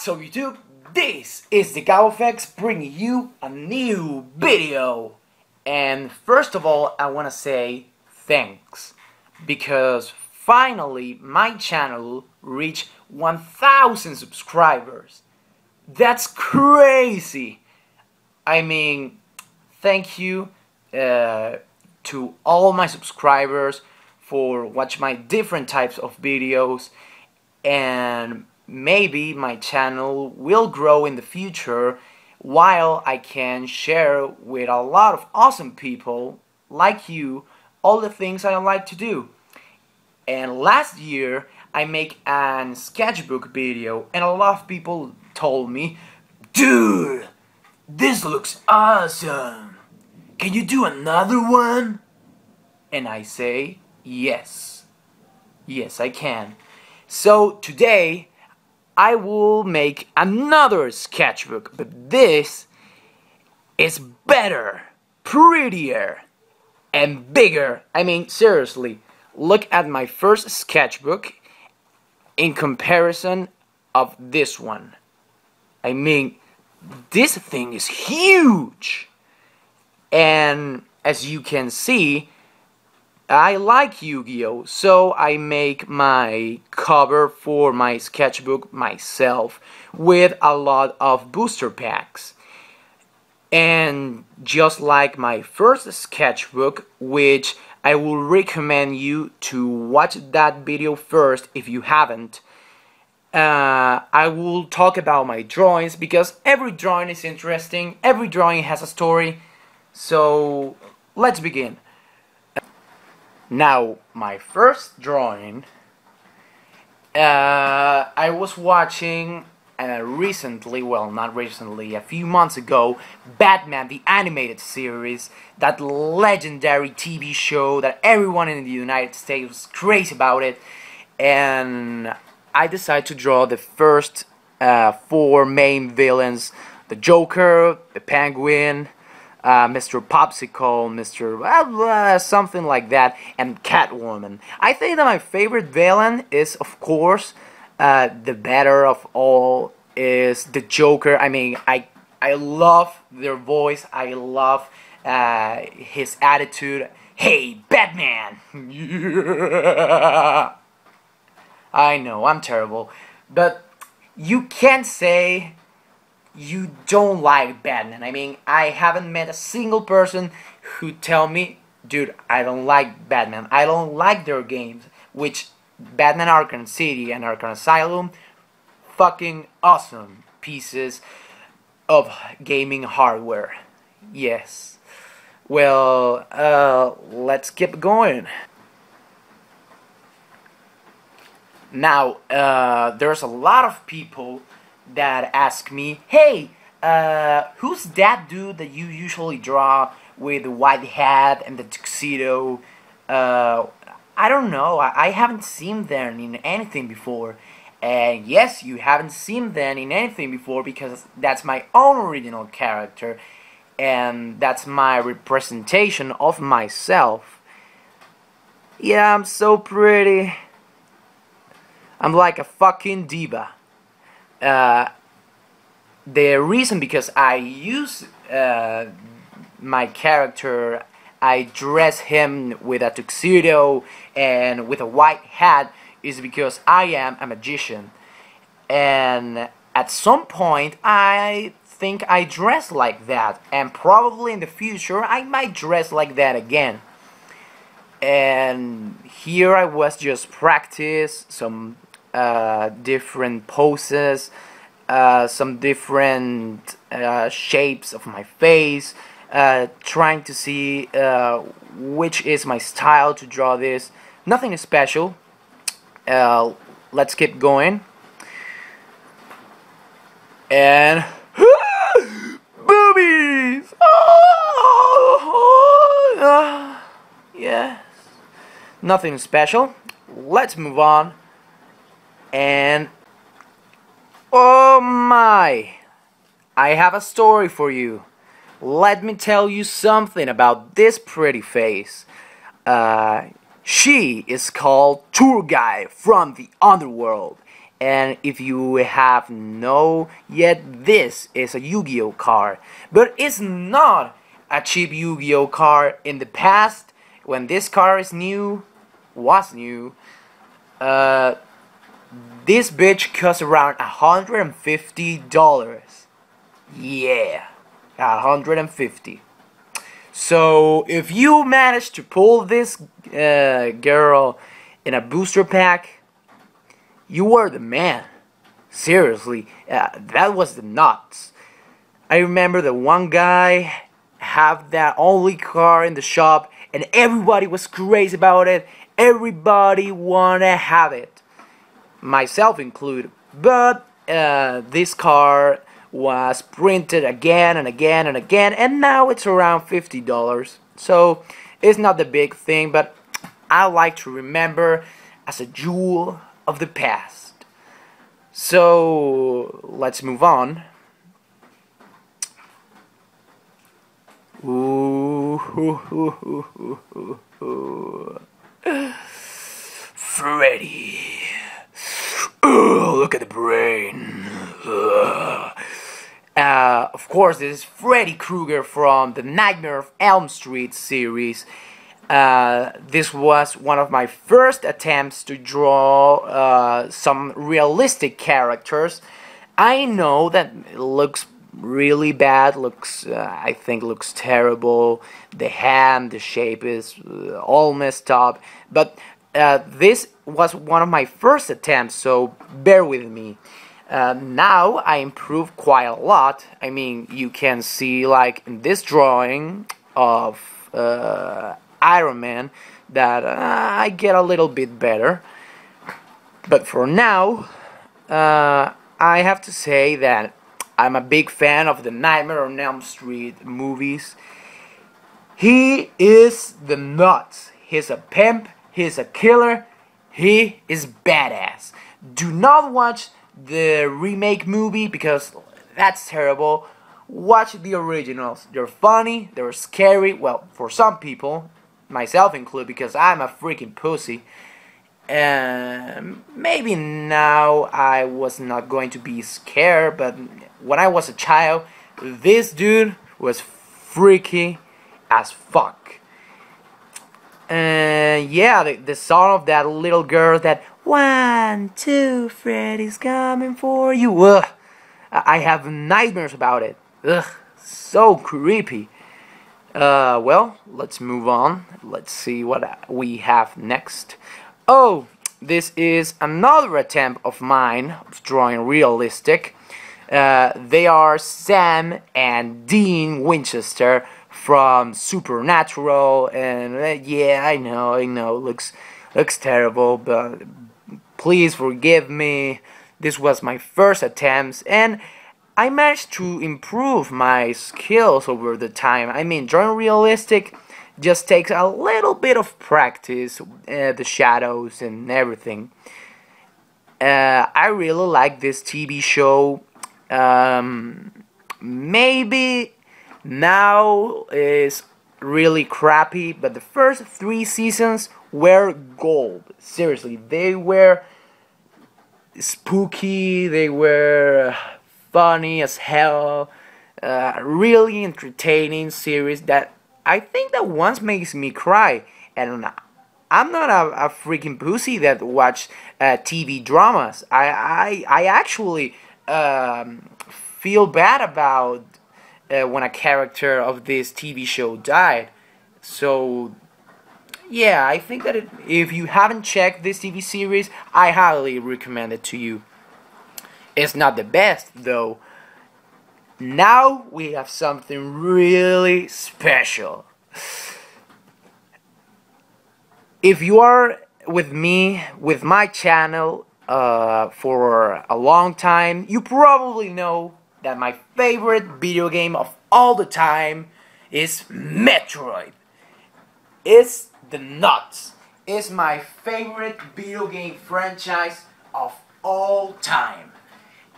What's up YouTube? This is the GaoFX bringing you a new video. And first of all, I want to say thanks. Because finally my channel reached 1,000 subscribers. That's crazy! I mean, thank you to all my subscribers for watching my different types of videos, and maybe my channel will grow in the future while I can share with a lot of awesome people like you all the things I like to do. And last year I made a sketchbook video and a lot of people told me, "Dude, this looks awesome. Can you do another one?" And I say, yes. Yes, I can. So today I will make another sketchbook, but this is better, prettier, and bigger. I mean, seriously, look at my first sketchbook in comparison of this one. I mean, this thing is huge. And as you can see, I like Yu-Gi-Oh! So I make my cover for my sketchbook myself with a lot of booster packs. And just like my first sketchbook, which I will recommend you to watch that video first if you haven't, I will talk about my drawings because every drawing is interesting, every drawing has a story. So let's begin. Now, my first drawing, I was watching recently, well, not recently, a few months ago, Batman the Animated Series, that legendary TV show that everyone in the United States was crazy about it, and I decided to draw the first four main villains: the Joker, the Penguin, Mr. Popsicle, Mr. something like that, and Catwoman. I think that my favorite villain is, of course, the better of all is the Joker. I mean, I love their voice. I love his attitude. Hey, Batman! Yeah. I know, I'm terrible, but you can't say you don't like Batman. I mean, I haven't met a single person who tell me, "Dude, I don't like Batman. I don't like their games." Which, Batman Arkham City and Arkham Asylum, fucking awesome pieces of gaming hardware. Yes. Well, let's keep going. Now, there's a lot of people that ask me, "Hey, who's that dude that you usually draw with the white hat and the tuxedo?" I don't know. I haven't seen them in anything before. And yes, you haven't seen them in anything before because that's my own original character, and that's my representation of myself. Yeah, I'm so pretty. I'm like a fucking diva. The reason because I use my character, I dress him with a tuxedo and with a white hat, is because I am a magician. And at some point I think I dress like that, and probably in the future I might dress like that again. And here I was just practice some different poses, some different shapes of my face, trying to see which is my style to draw this. Nothing special. Let's keep going. And boobies! Oh, yes. Nothing special. Let's move on. And oh my, I have a story for you. Let me tell you something about this pretty face. She is called Tour Guide from the Underworld, And if you have no yet, this is a Yu-Gi-Oh card. But it's not a cheap Yu-Gi-Oh card. In the past, when this card was new, uh, this bitch cost around $150. Yeah, 150. So if you manage to pull this girl in a booster pack, you were the man. Seriously, that was the nuts. I remember the one guy have that only car in the shop, and everybody was crazy about it. Everybody wanna have it, myself included. But this car was printed again and again and again, and now it's around $50. So it's not the big thing, but I like to remember as a jewel of the past. So let's move on. Ooh, Freddy. Look at the brain. Of course, this is Freddy Krueger from the Nightmare of Elm Street series. This was one of my first attempts to draw some realistic characters. I know that it looks really bad, I think looks terrible. The hand, the shape is all messed up. But this was one of my first attempts, so bear with me. Now I improved quite a lot. I mean, you can see like in this drawing of Iron Man that I get a little bit better. But for now, I have to say that I'm a big fan of the Nightmare on Elm Street movies. He is the nuts. He's a pimp. He's a killer. He is badass. Do not watch the remake movie because that's terrible. Watch the originals. They're funny. They're scary. Well, for some people, myself included, because I'm a freaking pussy. And maybe now I was not going to be scared, but when I was a child, this dude was freaky as fuck. And yeah, the song of that little girl that 1, 2, Freddy's coming for you. Ugh, I have nightmares about it. Ugh, so creepy. Well, let's move on. Let's see what we have next. Oh, this is another attempt of mine of drawing realistic. They are Sam and Dean Winchester from Supernatural, and yeah, I know, looks terrible, but please forgive me. This was my first attempts, and I managed to improve my skills over the time. I mean, drawing realistic just takes a little bit of practice, the shadows and everything. I really like this TV show. Maybe now is really crappy, but the first 3 seasons were gold. Seriously, they were spooky, they were funny as hell, really entertaining series that I think that once makes me cry. And I'm not a freaking pussy that watch TV dramas. I actually feel bad about when a character of this TV show died. So yeah, I think that if you haven't checked this TV series, I highly recommend it to you. It's not the best though. Now we have something really special. If you are with me, with my channel for a long time, you probably know that my favorite video game of all the time is Metroid. It's the nuts. It's my favorite video game franchise of all time.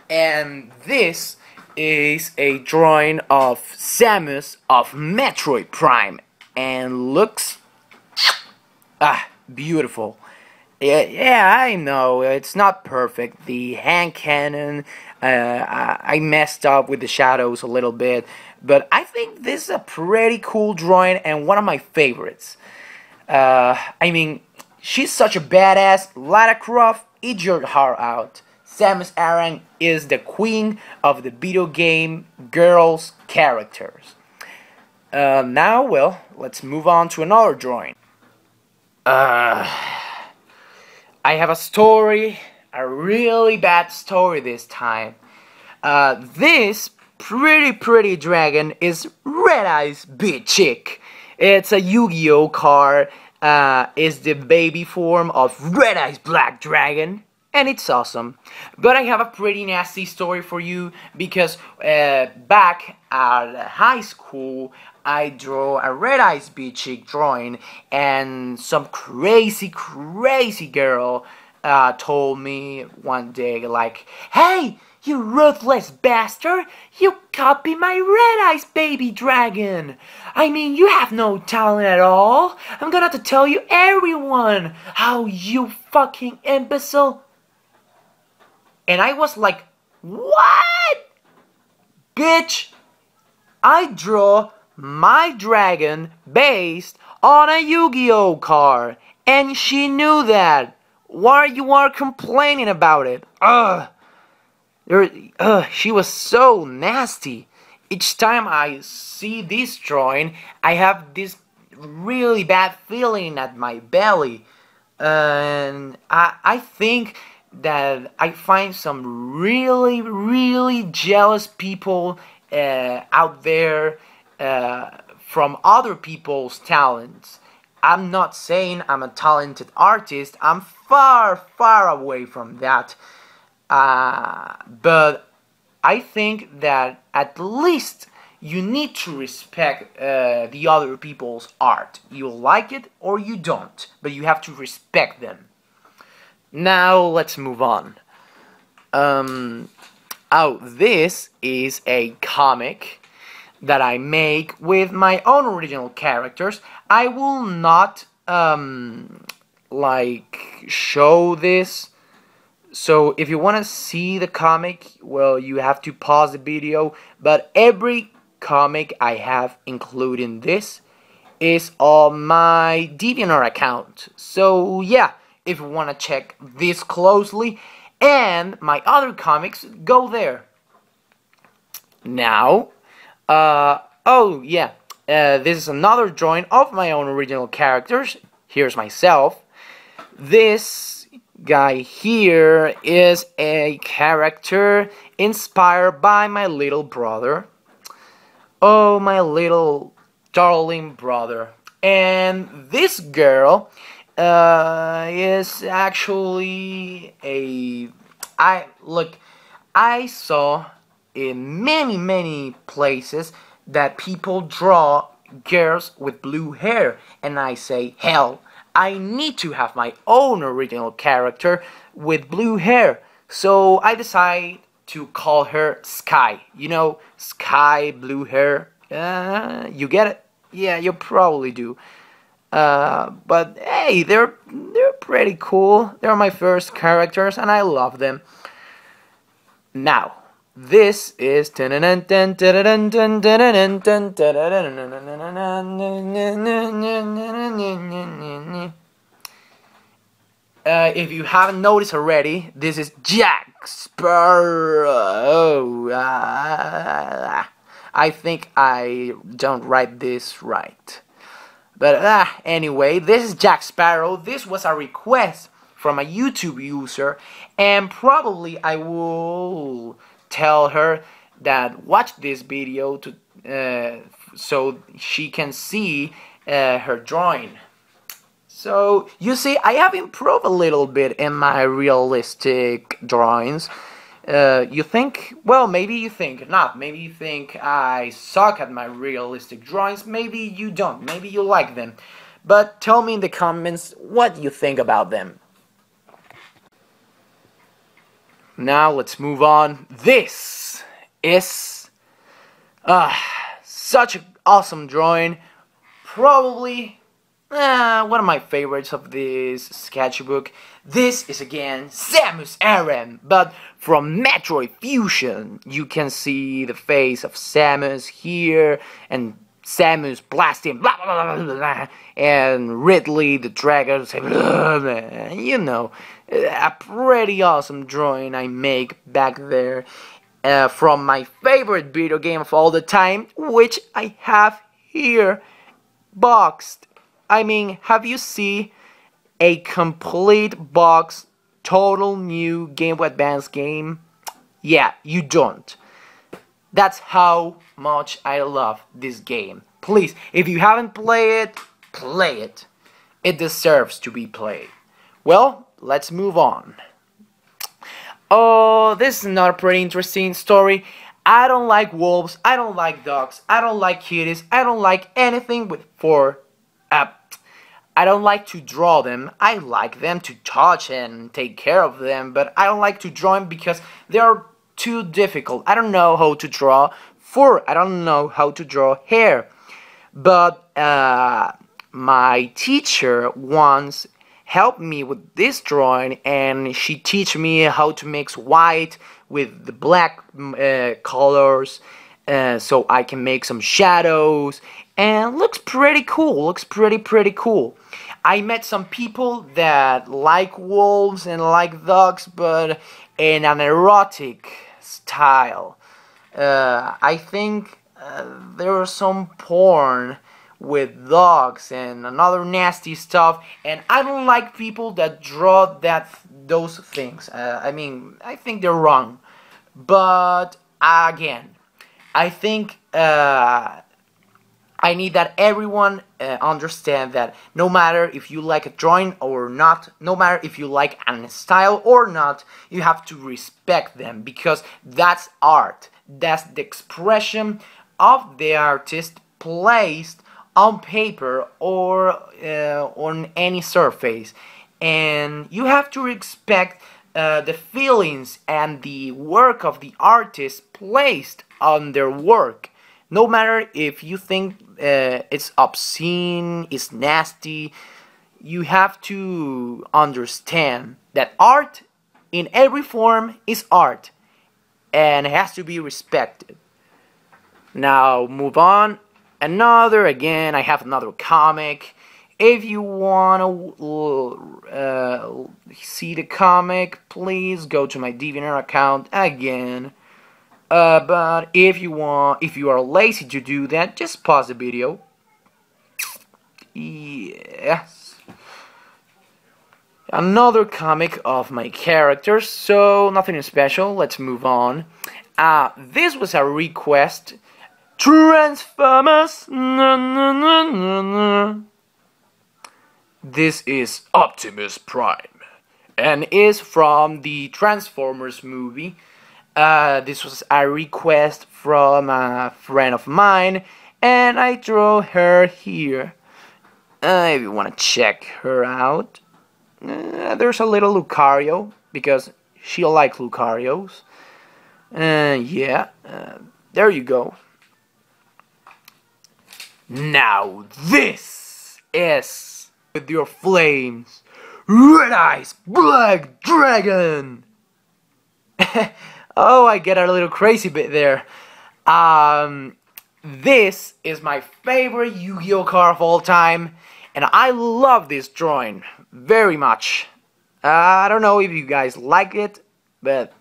And this is a drawing of Samus of Metroid Prime, and looks beautiful. Yeah, I know it's not perfect. The hand cannon, I messed up with the shadows a little bit, but I think this is a pretty cool drawing and one of my favorites. I mean, she's such a badass. Lara Croft, eat your heart out. Samus Aran is the queen of the video game girls characters. Now, well, let's move on to another drawing. Uh, I have a story, a really bad story this time. This pretty dragon is Red Eyes Big Chick. It's a Yu-Gi-Oh card. It's the baby form of Red Eyes Black Dragon. And it's awesome. But I have a pretty nasty story for you because back at high school I drew a Red Eyes Big Chick drawing, and some crazy girl told me one day, like, "Hey, you ruthless bastard! You copy my Red Eyes baby dragon! I mean, you have no talent at all! I'm gonna have to tell you everyone how you fucking imbecile!" And I was like, "What? Bitch, I draw my dragon based on a Yu-Gi-Oh card, and she knew that. Why you are complaining about it? Ugh. She was so nasty. Each time I see this drawing, I have this really bad feeling at my belly. And I think that I find some really jealous people out there from other people's talents. I'm not saying I'm a talented artist. I'm far away from that. But I think that at least you need to respect the other people's art. You like it or you don't, but you have to respect them. Now let's move on. This is a comic that I make with my own original characters. I will not like show this. So if you want to see the comic, well, you have to pause the video. But every comic I have, including this, is on my DeviantArt account. So yeah, if you want to check this closely and my other comics, go there. Now, oh yeah, this is another drawing of my own original characters. Here's myself. This guy here is a character inspired by my little brother. Oh, my little darling brother. And this girl is actually I saw in many places that people draw girls with blue hair, and I say, hell, I need to have my own original character with blue hair. So I decide to call her Sky. You know, Sky, blue hair. You get it? Yeah, you probably do. But hey, they're pretty cool. They're my first characters, and I love them. Now, this is if you haven't noticed already, this is Jack Sparrow. I think I don't write this right. But anyway, this is Jack Sparrow. This was a request from a YouTube user, and probably I will tell her that watch this video to so she can see her drawing. So you see, I have improved a little bit in my realistic drawings. You think, well, maybe you think not. Maybe you think I suck at my realistic drawings. Maybe you don't. Maybe you like them. But tell me in the comments what you think about them. Now let's move on. This is such an awesome drawing. Probably one of my favorites of this sketchbook. This is again Samus Aran, but from Metroid Fusion. You can see the face of Samus here, and Samus blasting, blah blah blah blah blah, and Ridley the dragon say, blah, blah, you know, a pretty awesome drawing I make back there from my favorite video game of all the time, which I have here boxed. I mean, have you seen a complete box, total new Game Boy Advance game? Yeah, you don't. That's how much I love this game. Please, if you haven't played it, play it. It deserves to be played. Well, let's move on. Oh, this is another pretty interesting story. I don't like wolves, I don't like dogs, I don't like kitties, I don't like anything with four. I don't like to draw them. I like them to touch and take care of them, but I don't like to draw them because they are too difficult. I don't know how to draw fur. I don't know how to draw hair. But my teacher once helped me with this drawing, and she teach me how to mix white with the black colors, so I can make some shadows, and looks pretty cool. Looks pretty cool. I met some people that like wolves and like dogs, but in an erotic style. I think there was some porn with dogs and another nasty stuff, and I don't like people that draw those things. I mean, I think they're wrong, but again, I think I need that everyone understand that no matter if you like a drawing or not, no matter if you like a style or not, you have to respect them, because that's art. That's the expression of the artist placed on paper or on any surface, and you have to respect the feelings and the work of the artist placed on their work. No matter if you think it's obscene, it's nasty, you have to understand that art in every form is art, and it has to be respected. Now, move on. I have another comic. If you want to see the comic, please go to my DeviantArt account again. But if you are lazy to do that, just pause the video. Yes. Another comic of my characters, so nothing special. Let's move on. This was a request. Transformers. This is Optimus Prime, and is from the Transformers movie. This was a request from a friend of mine, and I drew her here. If you want to check her out, there's a little Lucario, because she likes Lucarios. Yeah, there you go. Now this is, with your flames, Red Eyes Black Dragon. Oh, I get a little crazy bit there. This is my favorite Yu-Gi-Oh card of all time, and I love this drawing very much. I don't know if you guys like it, but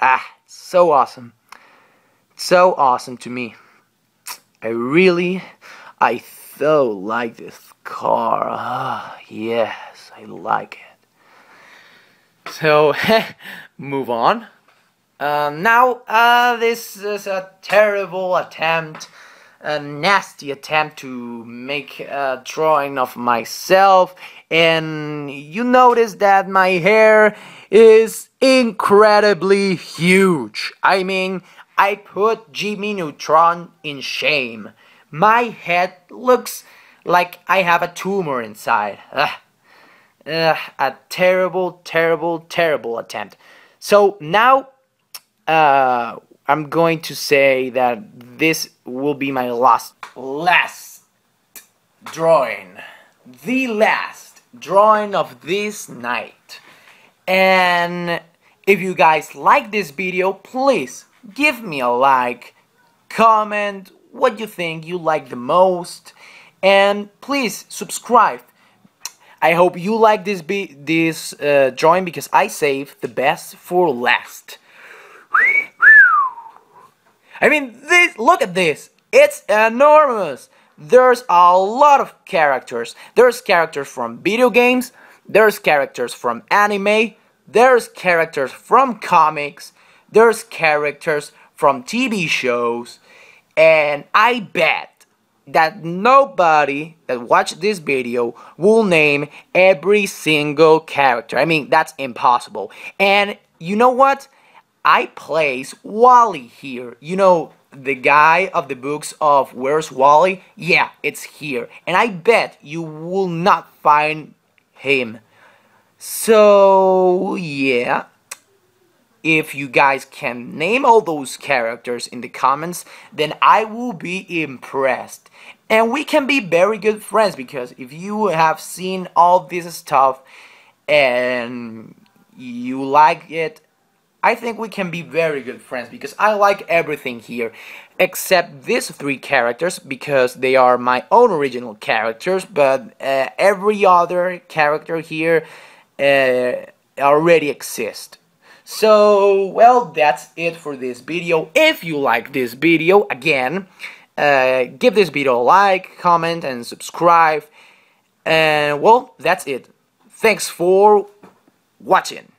it's so awesome. So awesome to me. I so like this car. Yes, I like it. So, move on. Now, this is a terrible attempt, a nasty attempt to make a drawing of myself, and you notice that my hair is incredibly huge. I mean, I put Jimmy Neutron in shame. My head looks like I have a tumor inside. A terrible, terrible, terrible attempt. So now, I'm going to say that this will be my last drawing. the last drawing of this night. And if you guys like this video, please give me a like, comment what you think you like the most, and please subscribe. I hope you like this drawing because I saved the best for last. I mean, look at this. It's enormous. There's a lot of characters. There's characters from video games. There's characters from anime. There's characters from comics. There's characters from TV shows. And I bet that nobody that watched this video will name every single character. I mean, that's impossible. And you know what? I place Wally here. You know, the guy of the books of Where's Wally? Yeah, it's here. And I bet you will not find him. So, yeah. If you guys can name all those characters in the comments, then I will be impressed. And we can be very good friends, because if you have seen all this stuff and you like it, I think we can be very good friends, because I like everything here except these 3 characters, because they are my own original characters, but every other character here already exists. So, well, that's it for this video. If you like this video, again, give this video a like, comment, and subscribe. And, well, that's it. Thanks for watching.